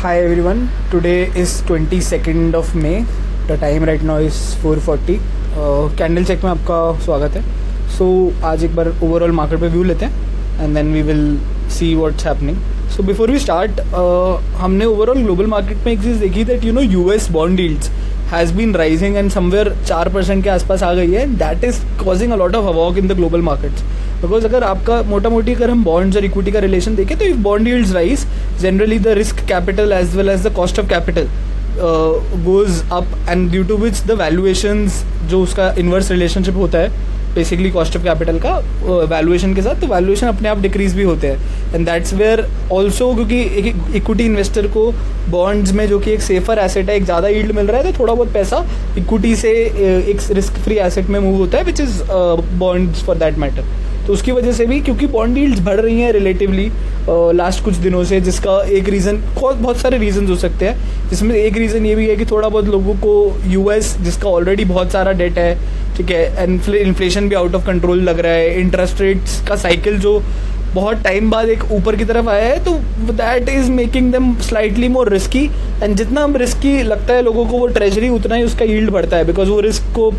Hi everyone. Today is 22nd of May. The time right now is 4:40. Candle check में आपका स्वागत है. So आज एक बार ओवरऑल मार्केट पे व्यू लेते हैं and then we will see what's happening. So before we start हमने ओवरऑल ग्लोबल मार्केट में एक चीज़ देखी that US bond yields has been rising and somewhere 4% के आसपास आ गई है. That is causing a lot of havoc in the global markets. Because अगर आपका मोटा मोटी अगर हम बॉन्ड्स और इक्विटी का रिलेशन देखें तो if bond yields rise generally the risk capital as well as the cost of capital goes up and due to which the valuations जो उसका इन्वर्स रिलेशनशिप होता है बेसिकली कॉस्ट ऑफ कैपिटल का valuation के साथ, तो वैल्यूएशन अपने आप डिक्रीज भी होते हैं. एंड दैट्स वेयर ऑल्सो क्योंकि एक इक्विटी इन्वेस्टर को बॉन्ड्स में जो कि एक सेफर एसेट है, एक ज़्यादा यील्ड मिल रहा है, तो थोड़ा बहुत पैसा इक्विटी से एक रिस्क फ्री एसेट में मूव होता है which is bonds for that matter. तो उसकी वजह से भी क्योंकि बॉन्ड यील्ड्स बढ़ रही हैं रिलेटिवली लास्ट कुछ दिनों से, जिसका एक रीज़न बहुत सारे रीजन हो सकते हैं, जिसमें एक रीज़न ये भी है कि थोड़ा बहुत लोगों को US जिसका ऑलरेडी बहुत सारा डेट है, ठीक है, इन्फ्लेशन भी आउट ऑफ कंट्रोल लग रहा है, इंटरेस्ट रेट्स का साइकिल जो बहुत टाइम बाद एक ऊपर की तरफ आया है, तो that is making them slightly more risky. And जितना हम रिस्की लगता है लोगों को वो ट्रेजरी उतना ही उसका यील्ड बढ़ता है, बिकॉज वो रिस्क को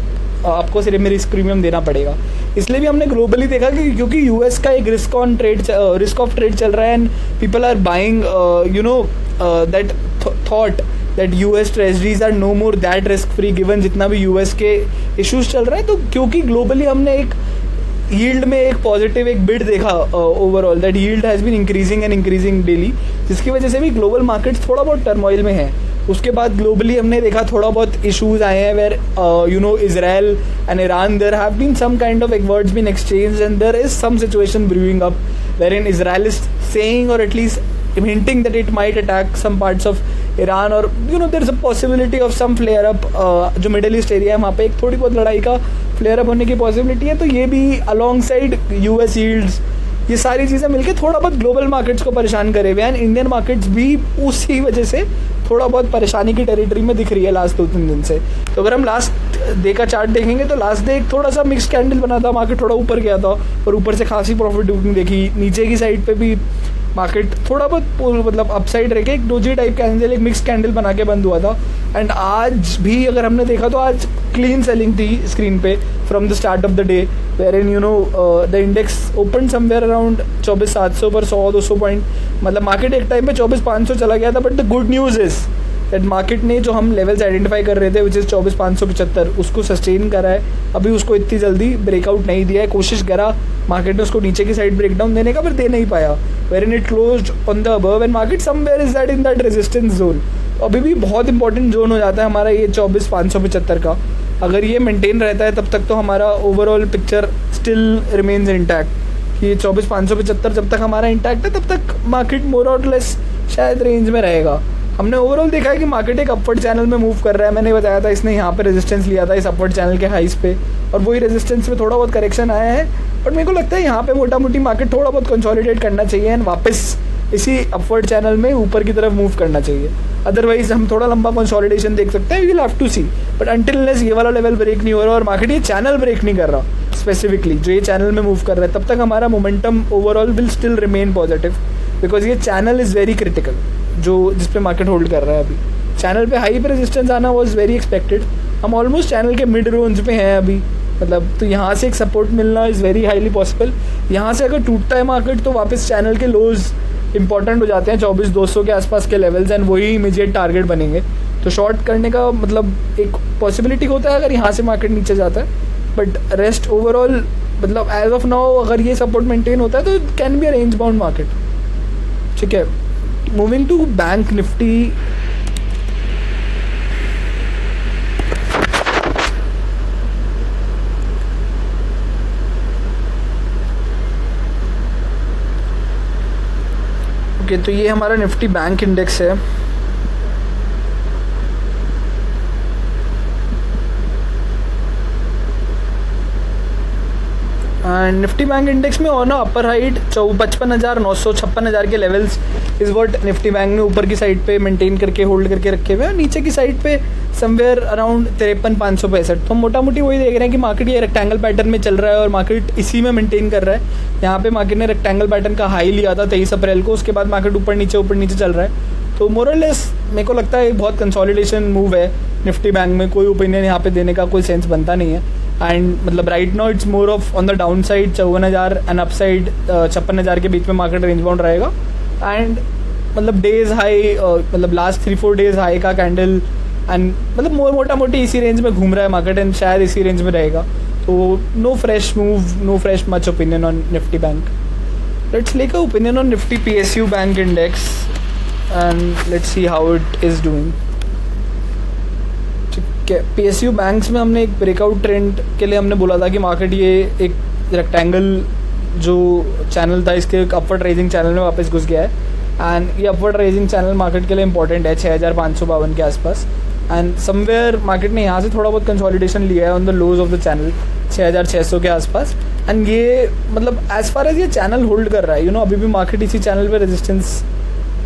आपको सिर्फ में रिस्क प्रीमियम देना पड़ेगा. इसलिए भी हमने ग्लोबली देखा कि क्योंकि US का एक रिस्क ऑफ ट्रेड चल रहा है and people are buying that thought that US treasuries are no more that risk free given जितना भी US के इश्यूज चल रहा है. तो क्योंकि ग्लोबली हमने एक यील्ड में एक पॉजिटिव एक बिड देखा overall, that yield has been increasing daily, जिसकी वजह से भी ग्लोबल मार्केट्स थोड़ा बहुत टर्मोइल में है. उसके बाद ग्लोबली हमने देखा थोड़ा बहुत इश्यूज आए हैं where Israel and Iran there have been some kind of words been exchange and there is some situation brewing up where in Israel is saying और at least hinting that it might attack some parts of Iran or there's a possibility of some flare up जो middle east area है वहाँ पे एक थोड़ी बहुत लड़ाई का फ्लेयर अप होने की पॉसिबिलिटी है. तो ये भी अलॉन्ग US यील्ड्स, ये सारी चीज़ें मिलकर थोड़ा बहुत ग्लोबल मार्केट्स को परेशान करे हुए हैं एंड इंडियन मार्केट्स भी उसी वजह से थोड़ा बहुत परेशानी की टेरिटरी में दिख रही है लास्ट 2-3 दिन से. तो अगर हम लास्ट डे का चार्ट देखेंगे तो लास्ट डे एक थोड़ा सा मिक्स कैंडल बना था, मार्केट थोड़ा ऊपर गया था और ऊपर से खासी प्रॉफिट बुकिंग देखी. नीचे की साइड पे भी मार्केट थोड़ा बहुत मतलब अपसाइड रह के एक डोजी टाइप कैंडल, एक मिक्स कैंडल बना के बंद हुआ था. एंड आज भी अगर हमने देखा तो आज क्लीन सेलिंग थी स्क्रीन पे from the start of the day, wherein the index open somewhere around 24,700 पर 100-200 पॉइंट, मतलब मार्केट एक टाइम पे 24,500 चला गया था. But the good news is that market ने जो हम लेवल्स आइडेंटिफाई कर रहे थे विच इज़ 24,575 उसको सस्टेन करा है. अभी उसको इतनी जल्दी ब्रेकआउट नहीं दिया है, कोशिश करा मार्केट ने उसको नीचे की साइड ब्रेकडाउन देने का, पर दे नहीं पाया. Wherein it closed on the above and market somewhere is that in that resistance zone. अभी भी बहुत इंपॉर्टेंट जोन हो जाता है हमारा ये 24,575 का. अगर ये मेंटेन रहता है तब तक तो हमारा overall picture still remains intact. ये 24,575 जब तक हमारा इंटैक्ट है तब तक मार्केट मोर और लेस शायद रेंज में रहेगा. हमने ओवरऑल देखा है कि मार्केट एक अपवर्ड चैनल में मूव कर रहा है. मैंने बताया था इसने यहाँ पे रेजिस्टेंस लिया था इस अपवर्ड चैनल के हाइस पे, और वही रेजिस्टेंस में थोड़ा बहुत करेक्शन आया है. बट मेरे को लगता है यहाँ पे मोटा मोटी मार्केट थोड़ा बहुत कंसोलिडेट करना चाहिए एंड वापस इसी अपवर्ड चैनल में ऊपर की तरफ मूव करना चाहिए. अदरवाइज हम थोड़ा लंबा कंसोलिडेशन देख सकते हैं. We will have to see, but until unless ये वाला लेवल ब्रेक नहीं हो रहा और मार्केट ये चैनल ब्रेक नहीं कर रहा स्पेसिफिकली जो ये चैनल में मूव कर रहा है, तब तक हमारा momentum overall will still remain positive, because ये चैनल इज़ वेरी क्रिटिकल जो जिस पे मार्केट होल्ड कर रहा है. अभी चैनल पे हाई पे रेजिस्टेंस आना वाज वेरी एक्सपेक्टेड. हम ऑलमोस्ट चैनल के मिड रेंज पे हैं अभी, मतलब तो यहाँ से एक सपोर्ट मिलना इज़ वेरी हाईली पॉसिबल. यहाँ से अगर टूटता है मार्केट तो वापस चैनल के लोज इंपॉर्टेंट हो जाते हैं 24,200 के आसपास के लेवल्स एंड वही इमीडिएट टारगेट बनेंगे. तो शॉर्ट करने का मतलब एक पॉसिबिलिटी होता है अगर यहाँ से मार्केट नीचे जाता है. बट रेस्ट ओवरऑल मतलब एज ऑफ नाउ अगर ये सपोर्ट मेंटेन होता है तो can be a range bound market. ठीक है, moving to Bank Nifty. Okay, तो ये हमारा निफ्टी बैंक इंडेक्स है. एंड निफ्टी बैंक इंडेक्स में और ना अपर हाइट 55,900 56,000 के लेवल्स इस वर्ट निफ्टी बैंक ने ऊपर की साइड पे मेंटेन करके होल्ड करके रखे हुए हैं. नीचे की साइड पे समवेयर अराउंड 53,565. तो हम मोटा मोटी वही देख रहे हैं कि मार्केट ये रेक्टेंगल पैटर्न में चल रहा है और मार्केट इसी में मेंटेन कर रहा है. यहाँ पे मार्केट ने रेक्टेंगल पैटर्न का हाई लिया था 23 अप्रैल को, उसके बाद मार्केट ऊपर नीचे चल रहा है. तो मोरलेस मेरे को लगता है एक बहुत कंसोलिडेशन मूव है निफ्टी बैंक में, कोई ओपिनियन यहाँ पे देने का कोई सेंस बनता नहीं है। एंड मतलब right now it's more of on the down side 54,000 and up side 56,000 के बीच में मार्केट रेंज बाउंड रहेगा। एंड मतलब डेज हाई मतलब लास्ट 3-4 डेज हाई का कैंडल एंड मतलब मोटा मोटी इसी रेंज में घूम रहा है मार्केट एंड शायद इसी रेंज में रहेगा। तो no fresh move, no fresh much opinion on Nifty Bank. Let's take a opinion on Nifty PSU bank index and let's see how it is doing. ठीक है, PSU बैंक्स में हमने एक ब्रेकआउट ट्रेंड के लिए हमने बोला था कि मार्केट ये एक रेक्टेंगल जो चैनल था इसके एक अपवर्ड राइजिंग चैनल में वापस घुस गया है। एंड ये अपवर्ड राइजिंग चैनल मार्केट के लिए इंपॉर्टेंट है 6,552 के आसपास। एंड समवेयर मार्केट ने यहाँ से थोड़ा बहुत कंसोलिडेशन लिया है on the lows of the channel 6,600 के आसपास। एंड ये मतलब एज फार एज ये चैनल होल्ड कर रहा है, अभी भी मार्केट इसी चैनल पे रेजिस्टेंस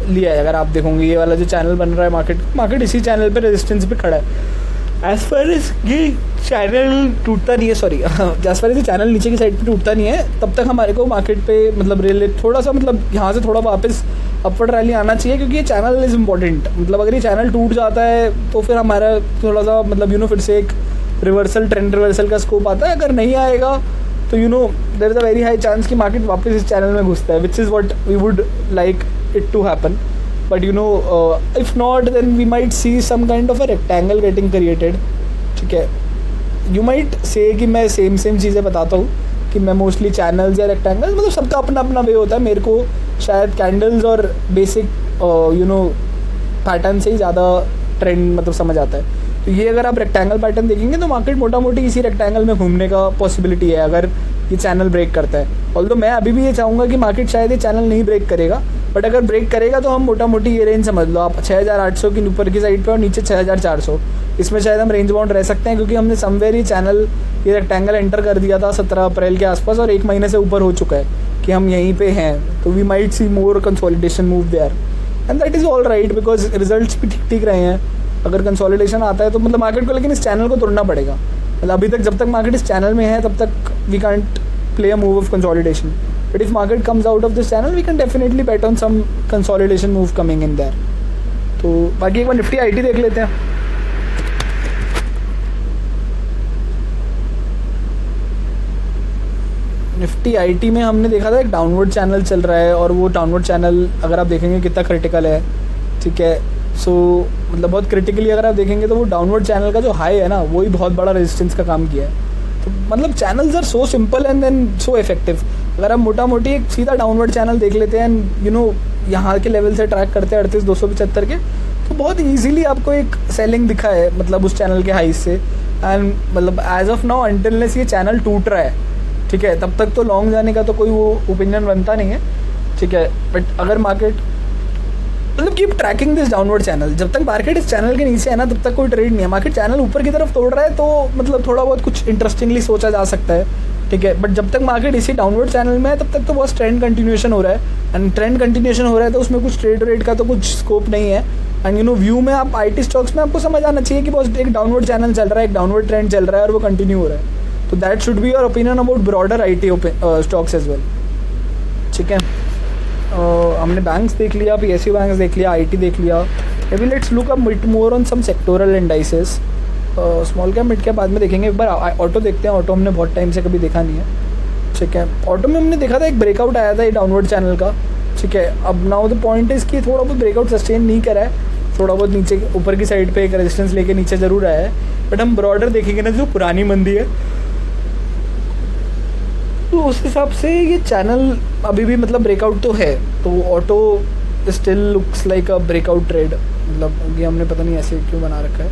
लिया है। अगर आप देखोगे ये वाला जो चैनल बन रहा है मार्केट इसी चैनल पे रेजिस्टेंस पे खड़ा है। एज फार एज ये चैनल टूटता नहीं है, सॉरी एज फार एज ये चैनल नीचे की साइड पे टूटता नहीं है तब तक हमारे को मार्केट पे मतलब थोड़ा सा मतलब यहाँ से थोड़ा वापस अपवर्ड रैली आना चाहिए, क्योंकि ये चैनल इज़ इम्पॉर्टेंट। मतलब अगर ये चैनल टूट जाता है तो फिर हमारा थोड़ा सा मतलब फिर से एक ट्रेंड रिवर्सल का स्कोप आता है। अगर नहीं आएगा तो there is a very high chance कि मार्केट वापस इस चैनल में घुसता है, which is what we would like it to happen. But if not, then we might see some kind of a rectangle getting created. ठीक है, you might say कि मैं सेम चीज़ें बताता हूँ कि मैं मोस्टली चैनल्स या रेक्टेंगल्स, मतलब सबका अपना अपना वे होता है। मेरे को शायद कैंडल्स और बेसिक पैटर्न से ही ज़्यादा ट्रेंड मतलब समझ आता है। तो ये अगर आप रेक्टेंगल पैटर्न देखेंगे तो मार्केट मोटा मोटी इसी रेक्टेंगल में घूमने का पॉसिबिलिटी है अगर ये चैनल ब्रेक करता है। ऑल्दो मैं अभी भी ये चाहूँगा कि मार्केट शायद ये चैनल नहीं ब्रेक करेगा, बट अगर ब्रेक करेगा तो हम मोटा मोटी ये रेंज समझ लो आप 6,800 की ऊपर की साइड पे और नीचे 6,400, इसमें शायद हम रेंज बाउंड रह सकते हैं, क्योंकि हमने समवेयर ये रेक्टेंगल एंटर कर दिया था 17 अप्रैल के आसपास और 1 महीने से ऊपर हो चुका है कि हम यहीं पे हैं। तो we might see more consolidation move there and that is all right, because results भी ठीक रहे हैं। अगर कंसोलिडेशन आता है तो मतलब मार्केट को लेकिन इस चैनल को तोड़ना पड़ेगा। मतलब अभी तक जब तक मार्केट इस चैनल में है तब तक we can't play a move of consolidation, but if market comes out of this channel we can definitely bet on some consolidation move coming in there. तो बाकी एक बार निफ्टी IT देख लेते हैं। निफ्टी IT में हमने देखा था एक डाउनवर्ड चैनल चल रहा है और वो डाउनवर्ड चैनल अगर आप देखेंगे कितना क्रिटिकल है, ठीक है। सो मतलब बहुत क्रिटिकली अगर आप देखेंगे तो वो डाउनवर्ड चैनल का जो हाई है ना वही बहुत बड़ा रेजिस्टेंस का काम किया है। तो मतलब channels are so simple and then so effective. अगर हम मोटा मोटी एक सीधा डाउनवर्ड चैनल देख लेते हैं एंड यहाँ के लेवल से ट्रैक करते हैं 38,275 के, तो बहुत इजीली आपको एक सेलिंग दिखा है मतलब उस चैनल के हाई से। एंड मतलब एज ऑफ नाउ अनटिलनेस ये चैनल टूट रहा है, ठीक है, तब तक तो लॉन्ग जाने का तो कोई वो ओपिनियन बनता नहीं है, ठीक है। बट अगर मार्केट मतलब keep trekking this downward channel, जब तक मार्केट इस चैनल के नीचे है ना तब तक कोई ट्रेड नहीं है। मार्केट चैनल ऊपर की तरफ तोड़ रहा है तो मतलब थोड़ा बहुत कुछ इंटरेस्टिंगली सोचा जा सकता है, ठीक है। बट जब तक मार्केट इसी डाउनवर्ड चैनल में है तब तक तो बस ट्रेंड कंटिन्यूएशन हो रहा है एंड ट्रेंड कंटिन्यूएशन हो रहा है तो उसमें कुछ ट्रेड रेट का तो कुछ स्कोप नहीं है। एंड व्यू में आप IT स्टॉक्स में आपको समझ आना चाहिए कि बस एक डाउनवर्ड चैनल चल रहा है, एक डाउनवर्ड ट्रेंड चल रहा है और वो कंटिन्यू हो रहा है। तो that should be your opinion about broader IT stocks as well, ठीक है। हमने बैंक्स देख लिया, PSU बैंक्स देख लिया, IT देख लिया। अभी let's look up bit more on some sectoral indices. Small cap mid cap बाद में देखेंगे, एक बार ऑटो देखते हैं। ऑटो हमने बहुत टाइम से कभी देखा नहीं है, ठीक है। ऑटो में हमने देखा था एक ब्रेकआउट आया था ये डाउनवर्ड चैनल का, ठीक है। अब नाउ द पॉइंट इज़ कि थोड़ा बहुत ब्रेकआउट सस्टेन नहीं करा है, थोड़ा बहुत नीचे ऊपर की साइड पे एक रेजिस्टेंस लेके नीचे ज़रूर आया है। बट हम ब्रॉडर देखेंगे ना जो पुरानी मंदी है तो उस हिसाब से ये चैनल अभी भी मतलब ब्रेकआउट तो है। तो auto still looks like a breakout trade, मतलब ये हमने पता नहीं ऐसे क्यों बना रखा है।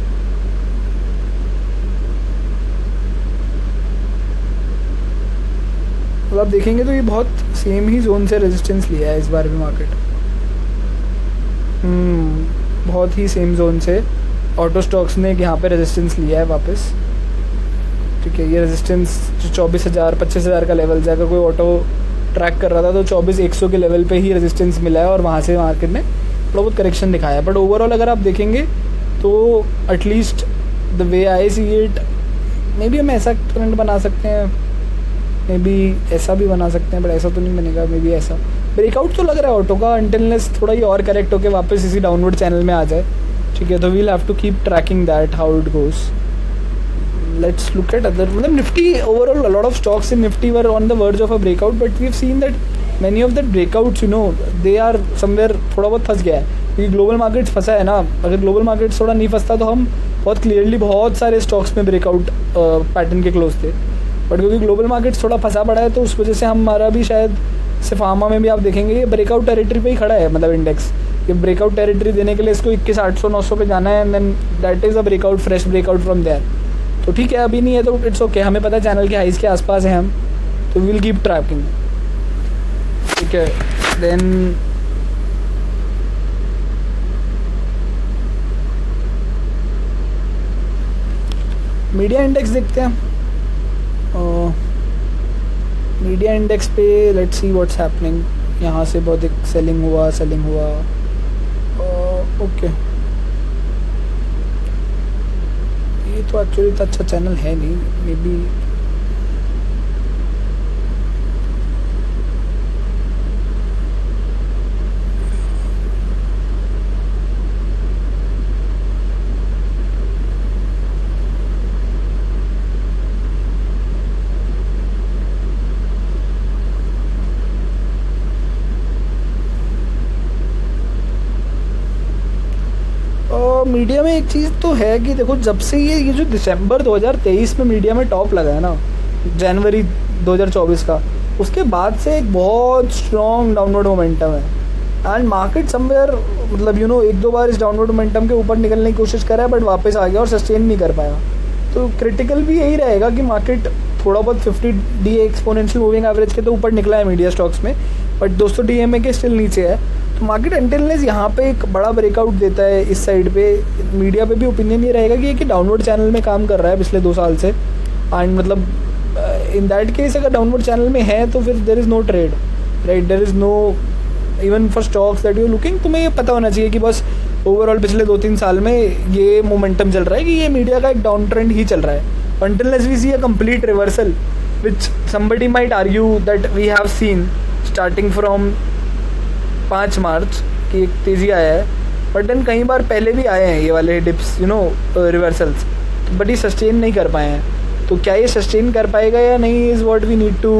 मतलब आप देखेंगे तो ये बहुत सेम ही जोन से रेजिस्टेंस लिया है इस बार भी मार्केट, बहुत ही सेम जोन से ऑटो स्टॉक्स ने यहाँ पे रेजिस्टेंस लिया है वापस, ठीक है। ये रेजिस्टेंस जो 24,000 25,000 का लेवल है, अगर कोई ऑटो ट्रैक कर रहा था तो 24,100 के लेवल पे ही रेजिस्टेंस मिला है और वहाँ से मार्केट ने थोड़ा बहुत करेक्शन दिखाया है। बट ओवरऑल अगर आप देखेंगे तो at least the way I see it, may be हम ऐसा ट्रेंड बना सकते हैं, मे बी ऐसा भी बना सकते हैं, बट ऐसा तो नहीं बनेगा, मे बी ऐसा। ब्रेकआउट तो लग रहा है ऑटो का अनटिलनेस थोड़ा ही और करेक्ट होकर वापस इसी डाउनवर्ड चैनल में आ जाए, ठीक है. तो we'll have to keep tracking that how it goes. Let's look at other, मतलब Nifty overall a lot of stocks in Nifty were on the verge of a breakout, but we have seen that many of that breakouts they are somewhere थोड़ा बहुत फंस गया है, क्योंकि global markets फंसा है ना. अगर ग्लोबल मार्केट्स थोड़ा नहीं फंसता तो हम बहुत क्लियरली बहुत सारे स्टॉक्स में ब्रेकआउट पैटर्न के क्लोज थे, बट क्योंकि ग्लोबल मार्केट्स थोड़ा फंसा पड़ा है तो उस वजह से हमारा भी शायद फार्मा में भी आप देखेंगे ये ब्रेकआउट टेरिटरी पे ही खड़ा है. मतलब इंडेक्स ये ब्रेकआउट टेरिटरी देने के लिए इसको 21,800-900 पे जाना है, and then that is a breakout, fresh breakout from there. तो ठीक है, अभी नहीं है तो इट्स ओके, हमें पता है चैनल के हाइज के आसपास हैं हम, तो विल कीप ट्रैकिंग, ठीक है. देन मीडिया इंडेक्स देखते हैं. मीडिया इंडेक्स पे लेट्स सी व्हाट्स हैपनिंग. यहाँ से बहुत एक सेलिंग हुआ. ओके, ये तो एक्चुअली इतना अच्छा चैनल है नहीं, मे बी मीडिया में एक चीज़ तो है कि देखो, जब से ये जो दिसंबर 2023 में मीडिया में टॉप लगा है ना, जनवरी 2024 का, उसके बाद से एक बहुत स्ट्रॉन्ग डाउनवर्ड मोमेंटम है. एंड मार्केट समवेयर मतलब एक दो बार इस डाउनवर्ड मोमेंटम के ऊपर निकलने की कोशिश करा है, बट वापस आ गया और सस्टेन नहीं कर पाया. तो क्रिटिकल भी यही रहेगा कि मार्केट थोड़ा बहुत 50 DA एक्सपोनेंशियल मूविंग एवरेज के तो ऊपर निकला है मीडिया स्टॉक्स में, बट 200 DMA के स्टिल नीचे है. तो मार्केट एंटिलनेस यहाँ पे एक बड़ा ब्रेकआउट देता है इस साइड पे. मीडिया पे भी ओपिनियन ये रहेगा कि डाउनवर्ड चैनल में काम कर रहा है पिछले 2 साल से, एंड मतलब इन दैट केस अगर डाउनवर्ड चैनल में है तो फिर there is no trade, right. There is no even for stocks that you looking. तुम्हें ये पता होना चाहिए कि बस ओवरऑल पिछले 2-3 साल में ये मोमेंटम चल रहा है कि ये मीडिया का एक डाउन ट्रेंड ही चल रहा है. Until unless we see a complete reversal which somebody might argue that we have seen starting from 5 March की एक तेज़ी आया है, बट देन कई बार पहले भी आए हैं ये वाले डिप्स रिवर्सल्स, बट ये सस्टेन नहीं कर पाए हैं. तो क्या ये सस्टेन कर पाएगा या नहीं is what we need to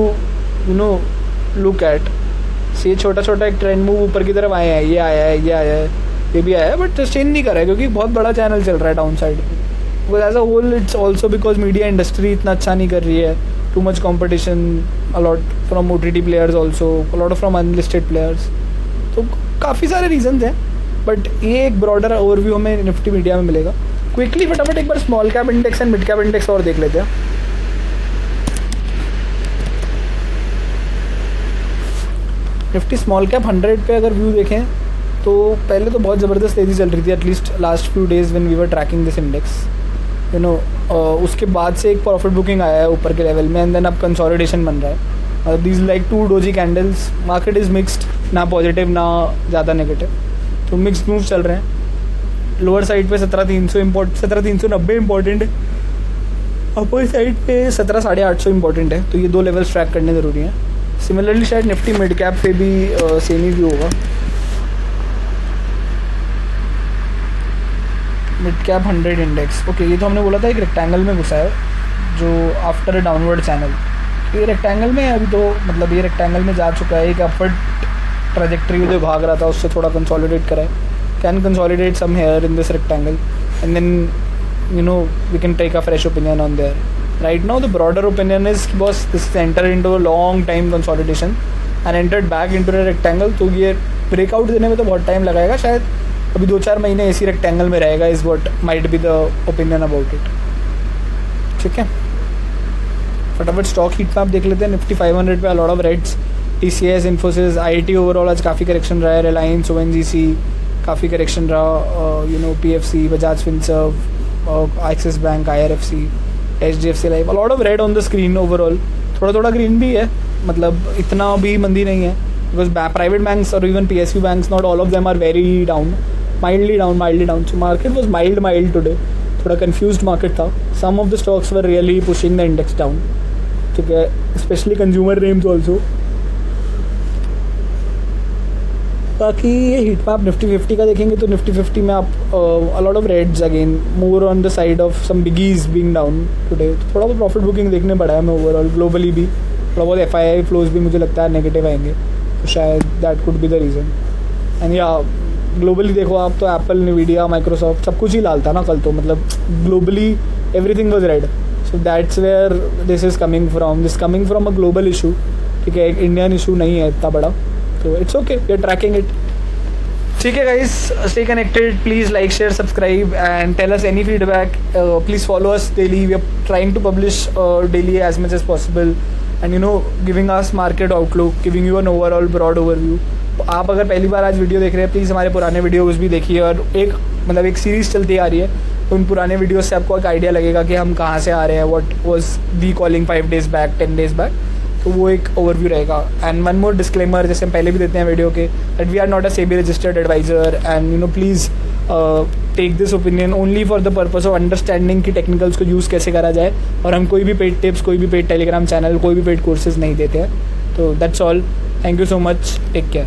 look at. ये छोटा छोटा एक ट्रेंड मूव ऊपर की तरफ आए हैं, ये आया है, ये भी आया है, बट सस्टेन नहीं कर रहा है क्योंकि बहुत बड़ा चैनल चल रहा है डाउन साइड पे. Because as a whole it's also because media industry इतना अच्छा नहीं कर रही है. Too much competition, a lot from OTT players also, a lot from unlisted players. तो काफ़ी सारे रीजंस हैं, बट ये एक ब्रॉडर ओवरव्यू हमें निफ्टी मीडिया में मिलेगा. क्विकली फटाफट एक बार small cap index and mid cap index और देख लेते हैं. निफ्टी स्मॉल कैप 100 पे अगर व्यू देखें तो पहले तो बहुत ज़बरदस्त तेज़ी चल रही थी, at least last few days when we were tracking this index. उसके बाद से एक प्रॉफिट बुकिंग आया है ऊपर के लेवल में, एंड देन अब कंसोलिडेशन बन रहा है. These like 2 doji candles. Market is mixed, ना पॉजिटिव ना ज़्यादा नेगेटिव, तो मिक्सड मूव चल रहे हैं. लोअर साइड पे 17,390 इंपॉर्टेंट है, अपर साइड पे 17,850 इंपॉर्टेंट है. तो ये 2 लेवल्स ट्रैक करने ज़रूरी हैं. सिमिलरली शायद निफ्टी मिड कैप पे भी सेम ही व्यू होगा. Mid cap 100 index. ओके, ये तो हमने बोला था एक रेक्टेंगल में घुसा है जो आफ्टर अ डाउनवर्ड चैनल. ये रेक्टेंगल में अभी तो मतलब ये रेक्टेंगल में जा चुका है. एक अपवर्ड ट्रैजेक्टरी जो भाग रहा था उससे थोड़ा कंसोलिडेट करा है. Can consolidate some here in this rectangle and then we can take a fresh opinion on there. Right now the broader opinion is boss this enter into a long time consolidation and entered back into the rectangle. तो ये breakout देने में तो बहुत time लगाएगा, शायद अभी 2-4 महीने इसी रेक्टेंगल में रहेगा. Is what might be the opinion about it. ठीक है, फटाफट स्टॉक हीट मैप देख लेते हैं. निफ्टी 500 पे lot of reds. TCS, Infosys, IIT overall आज काफ़ी करेक्शन रहा है. रिलायंस, ONGC काफ़ी करेक्शन रहा. PFC, Bajaj Finserv, Axis Bank, IRFC, HDFC Life, lot of red on the screen. Overall थोड़ा थोड़ा ग्रीन भी है, मतलब इतना भी मंदी नहीं है. बिकॉज प्राइवेट बैंक्स और even PSU banks, not all of them are very down, mildly down. So market was mild today. थोड़ा कंफ्यूज्ड मार्केट था. Some of the stocks were really pushing the index down. ठीक है, specially consumer names also. बाकी ये heat map Nifty 50 का देखेंगे तो Nifty 50 में आप a lot of reds again, more on the side of some biggies being down today. थोड़ा बहुत प्रॉफिट बुकिंग देखने पड़ा है मैं ओवरऑल, ग्लोबली भी थोड़ा बहुत FII फ्लोज भी मुझे लगता है नेगेटिव आएंगे, तो शायद that could be the reason. And या ग्लोबली देखो आप तो एप्पल, NVIDIA, माइक्रोसॉफ्ट सब कुछ ही लाल था ना कल, तो मतलब globally everything was red. So that's where this is coming from a global issue, ठीक है, एक इंडियन इशू नहीं है इतना बड़ा, तो it's okay, we are tracking it. ठीक है guys, stay connected, please like, share, subscribe and tell us any feedback, please follow us daily, we are trying to publish daily as much as possible and you know giving us market outlook, giving you an overall broad overview. आप अगर पहली बार आज video देख रहे हैं, please हमारे पुराने videos भी देखिए, और एक सीरीज़ चलती आ रही है, तो उन पुराने वीडियोज़ से आपको एक आइडिया लगेगा कि हम कहाँ से आ रहे हैं, what was the calling 5 days back, 10 days back, तो वो एक ओवरव्यू रहेगा। एंड वन मोर डिस्क्लेमर, जैसे हम पहले भी देते हैं वीडियो के, that we are not a SEBI registered adviser and you know please take this opinion only for the purpose of understanding कि टेक्निकल्स को यूज़ कैसे करा जाए, और हम कोई भी पेड टिप्स, कोई भी पेड टेलीग्राम चैनल, कोई भी पेड कोर्सेज नहीं देते हैं। तो that's all, thank you so much, take care.